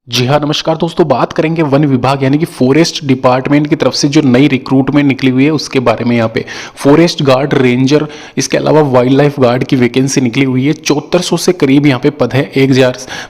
जी हाँ, नमस्कार दोस्तों। बात करेंगे वन विभाग यानी कि फॉरेस्ट डिपार्टमेंट की तरफ से जो नई रिक्रूटमेंट निकली हुई है उसके बारे में। यहाँ पे फॉरेस्ट गार्ड, रेंजर, इसके अलावा वाइल्ड लाइफ गार्ड की वैकेंसी निकली हुई है। 7400 से करीब यहाँ पे पद है।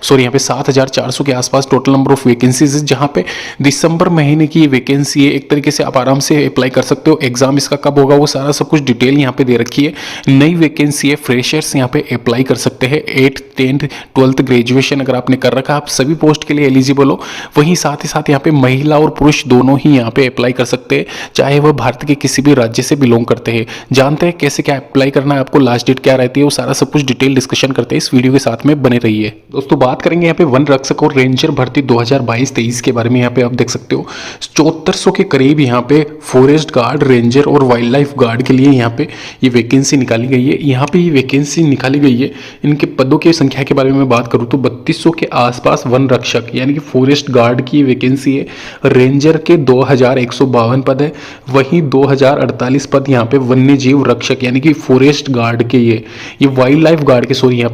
7400 के आसपास टोटल नंबर ऑफ वैकेंसीज है, जहाँ पे दिसंबर महीने की ये वैकेंसी है। एक तरीके से आप आराम से अप्लाई कर सकते हो। एग्जाम इसका कब होगा वो सारा सब कुछ डिटेल यहाँ पे दे रखी है। नई वैकेंसी है, फ्रेशर्स यहाँ पे अप्लाई कर सकते हैं। 8th 10th 12th ग्रेजुएशन अगर आपने कर रखा, आप सभी पोस्ट के लिए एलिजिबल हो। वहीं साथ ही साथ यहाँ पे महिला और पुरुष दोनों ही यहाँ पे अप्लाई कर सकते हैं, चाहे वह भारत के किसी भी राज्य से बिलोंग करते हैं। जानते हैं कैसे क्या अप्लाई करना है, आपको लास्ट डेट क्या रहती है, वो सारा सब कुछ डिटेल डिस्कशन करते हैं। इस वीडियो के साथ में बने रहिए दोस्तों। बात करेंगे यहाँ पे वन रक्षक और रेंजर भर्ती 2022-23 के बारे में। यहाँ पे आप देख सकते हो 7400 के करीब यहाँ पे फॉरेस्ट गार्ड, रेंजर और वाइल्ड लाइफ गार्ड के लिए यहाँ पे ये वैकेंसी निकाली गई है। यहाँ पे ये वैकेंसी निकाली गई है। इनके पदों की संख्या के बारे में बात करूँ तो 3200 के आसपास वन रक्षक यानी कि फॉरेस्ट गार्ड की वैकेंसी है। रेंजर के 2152 पद है। वहीं 2048 पद यहाँ पे वन्य जीव रक्षक यानी कि फॉरेस्ट गार्ड के ये वाइल्ड लाइफ गार्ड के, सॉरी,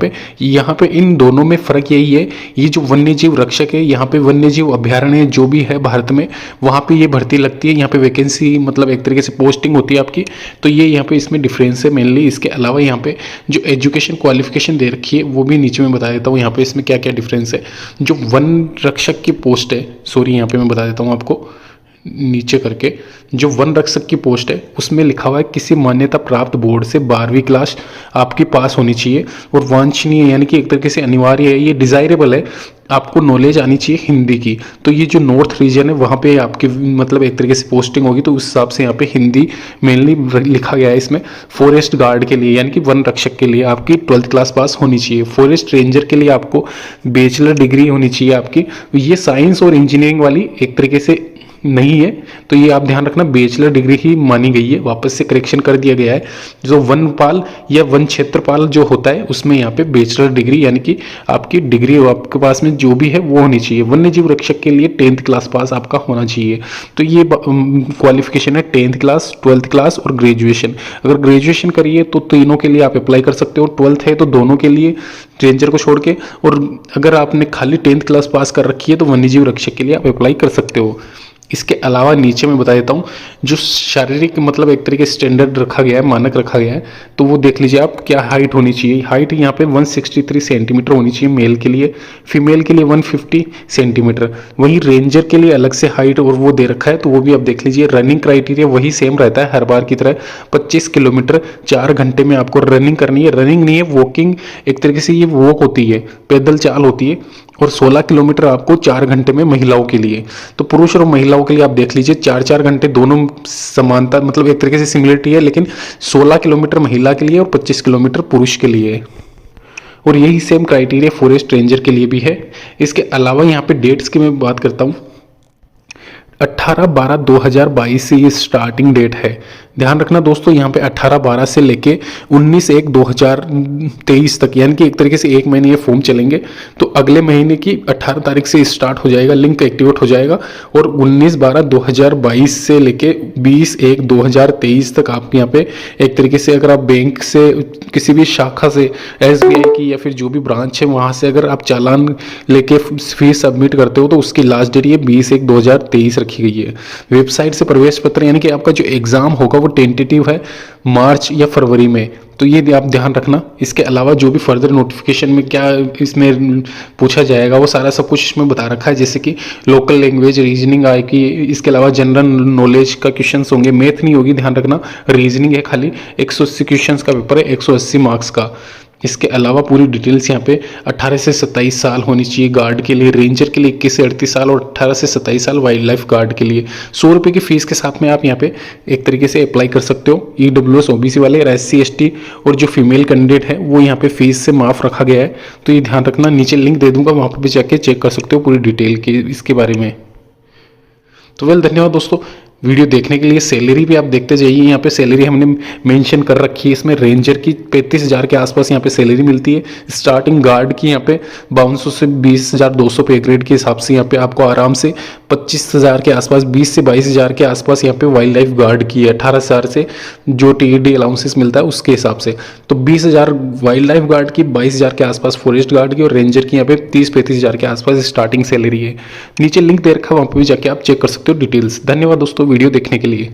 यहाँ पे इन दोनों में फर्क यही है। ये जो वन्य जीव रक्षक है, यहाँ पे वन्य जीव अभ्यारण्य जो भी है भारत में, वहाँ पे ये भर्ती लगती है। यहाँ पे वैकेंसी मतलब एक तरीके से पोस्टिंग होती है आपकी। तो ये यहाँ पे इसमें डिफरेंस है मेनली। इसके अलावा यहाँ पे जो एजुकेशन क्वालिफिकेशन दे रखी है वो भी नीचे में बता देता हूँ यहाँ पे इसमें क्या क्या डिफरेंस है। जो वन रक्षक की पोस्ट है, सॉरी, यहाँ पे मैं बता देता हूँ आपको नीचे करके। जो वन रक्षक की पोस्ट है उसमें लिखा हुआ है किसी मान्यता प्राप्त बोर्ड से 12वीं क्लास आपकी पास होनी चाहिए और वांछनीय यानी कि एक तरीके से अनिवार्य है, ये डिजायरेबल है, आपको नॉलेज आनी चाहिए हिंदी की। तो ये जो नॉर्थ रीजन है वहाँ पे आपकी मतलब एक तरीके से पोस्टिंग होगी, तो उस हिसाब से यहाँ पे हिंदी मेनली लिखा गया है इसमें। फॉरेस्ट गार्ड के लिए यानी कि वन रक्षक के लिए आपकी 12th क्लास पास होनी चाहिए। फॉरेस्ट रेंजर के लिए आपको बैचलर डिग्री होनी चाहिए आपकी। ये साइंस और इंजीनियरिंग वाली एक तरीके से नहीं है, तो ये आप ध्यान रखना, बैचलर डिग्री ही मानी गई है। वापस से करेक्शन कर दिया गया है। जो वनपाल या वन क्षेत्रपाल जो होता है उसमें यहाँ पे बैचलर डिग्री यानी कि आपकी डिग्री आपके पास में जो भी है वो होनी चाहिए। वन्य जीव रक्षक के लिए 10th क्लास पास आपका होना चाहिए। तो ये क्वालिफिकेशन है 10th क्लास, 12th क्लास और ग्रेजुएशन। अगर ग्रेजुएशन करिए तो तीनों के लिए आप अप्लाई कर सकते हो। 12th है तो दोनों के लिए, रेंजर को छोड़ के। और अगर आपने खाली 10th क्लास पास कर रखी है तो वन्य जीव रक्षक के लिए आप अप्लाई कर सकते हो। इसके अलावा नीचे मैं बता देता हूँ जो शारीरिक मतलब एक तरीके से स्टैंडर्ड रखा गया है, मानक रखा गया है, तो वो देख लीजिए आप क्या हाइट होनी चाहिए। हाइट यहाँ पे 163 सेंटीमीटर होनी चाहिए मेल के लिए, फीमेल के लिए 150 सेंटीमीटर। वहीं रेंजर के लिए अलग से हाइट और वो दे रखा है, तो वो भी आप देख लीजिए। रनिंग क्राइटेरिया वही सेम रहता है हर बार की तरह। 25 किलोमीटर 4 घंटे में आपको रनिंग करनी है। रनिंग नहीं है, वॉकिंग, एक तरीके से ये वॉक होती है, पैदल चाल होती है। और 16 किलोमीटर आपको 4 घंटे में महिलाओं के लिए। तो पुरुष और महिलाओं के लिए आप देख लीजिए 4-4 घंटे दोनों समानता मतलब एक तरीके से सिमिलरिटी है, लेकिन 16 किलोमीटर महिला के लिए और 25 किलोमीटर पुरुष के लिए। और यही सेम क्राइटेरिया फॉरेस्ट रेंजर के लिए भी है। इसके अलावा यहाँ पे डेट्स की मैं बात करता हूँ। 18/12/2022 से ये स्टार्टिंग डेट है। ध्यान रखना दोस्तों, यहाँ पे 18/12 से लेके 19/1/2023 तक, यानी कि एक तरीके से 1 महीने ये फॉर्म चलेंगे। तो अगले महीने की 18 तारीख से स्टार्ट हो जाएगा, लिंक एक्टिवेट हो जाएगा। और 19/12/2022 से लेके 20/1/2023 तक आप यहाँ पे एक तरीके से अगर आप बैंक से किसी भी शाखा से, SBI की या फिर जो भी ब्रांच है वहाँ से अगर आप चालान लेके फीस सबमिट करते हो तो उसकी लास्ट डेट ये 20/1/2023 रखी गई है। वेबसाइट से प्रवेश पत्र यानी कि आपका जो एग्जाम होगा वो टेंटेटिव है मार्च या फरवरी में, तो ये आप ध्यान रखना। इसके अलावा जो भी फर्दर नोटिफिकेशन में क्या इसमें पूछा जाएगा वो सारा सब कुछ इसमें बता रखा है, जैसे कि लोकल लैंग्वेज, रीजनिंग आएगी। इसके अलावा जनरल नॉलेज का क्वेश्चंस होंगे, मैथ नहीं होगी, ध्यान रखना। रीजनिंग है खाली, 180 क्वेश्चंस का पेपर है, 180 मार्क्स का। इसके अलावा पूरी डिटेल्स यहाँ पे 18 से 27 साल होनी चाहिए गार्ड के लिए, रेंजर के लिए 21 से 38 साल और 18 से 27 साल वाइल्ड लाइफ गार्ड के लिए। 100 रुपये की फीस के साथ में आप यहाँ पे एक तरीके से अप्लाई कर सकते हो। EWS OBC वाले और SC ST और जो फीमेल कैंडिडेट है वो यहाँ पे फीस से माफ रखा गया है, तो ये ध्यान रखना। नीचे लिंक दे दूंगा, वहाँ पर भी जाके चेक कर सकते हो पूरी डिटेल के इसके बारे में। तो धन्यवाद दोस्तों वीडियो देखने के लिए। सैलरी भी आप देखते जाइए, यहाँ पे सैलरी हमने मेंशन कर रखी है। इसमें रेंजर की 35,000 के आसपास यहाँ पे सैलरी मिलती है। स्टार्टिंग गार्ड की यहाँ पे 5200 से 20,200 पे ग्रेड के हिसाब से यहाँ पे आपको आराम से 25,000 के आसपास, 20 से 22,000 के आसपास यहाँ पे वाइल्ड लाइफ गार्ड की है, 18,000 से जो टीईडी अलाउंसेस मिलता है उसके हिसाब से। तो 20,000 वाइल्ड लाइफ गार्ड की, 22,000 के आसपास फॉरेस्ट गार्ड की, और रेंजर की यहाँ पे 30-35,000 के आसपास स्टार्टिंग सैलरी है। नीचे लिंक दे रखा है, वहाँ पे भी जाके आप चेक कर सकते हो डिटेल्स। धन्यवाद दोस्तों वीडियो देखने के लिए।